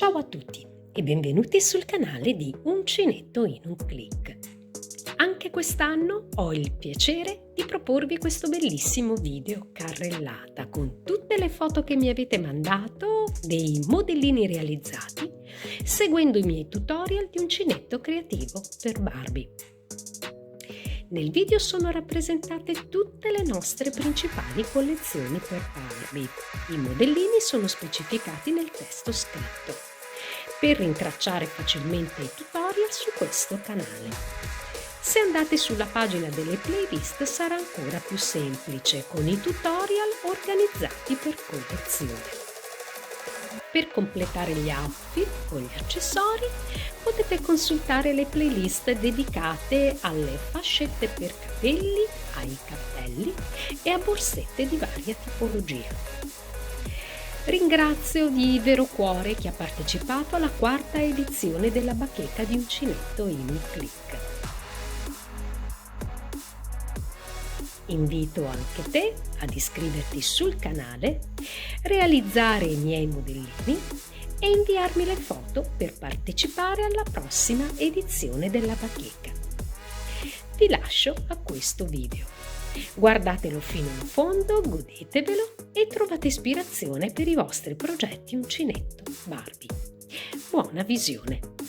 Ciao a tutti e benvenuti sul canale di Uncinetto in un clic. Anche quest'anno ho il piacere di proporvi questo bellissimo video carrellata con tutte le foto che mi avete mandato dei modellini realizzati seguendo i miei tutorial di uncinetto creativo per Barbie. Nel video sono rappresentate tutte le nostre principali collezioni per Barbie. I modellini sono specificati nel testo scritto, per rintracciare facilmente i tutorial su questo canale. Se andate sulla pagina delle playlist sarà ancora più semplice, con i tutorial organizzati per collezione. Per completare gli outfit con gli accessori potete consultare le playlist dedicate alle fascette per capelli, ai cappelli e a borsette di varia tipologia. Ringrazio di vero cuore chi ha partecipato alla IV edizione della bacheca di Uncinetto in un clic. Invito anche te ad iscriverti sul canale, realizzare i miei modellini e inviarmi le foto per partecipare alla prossima edizione della bacheca. Vi lascio a questo video. Guardatelo fino in fondo, godetevelo e trovate ispirazione per i vostri progetti uncinetto Barbie. Buona visione!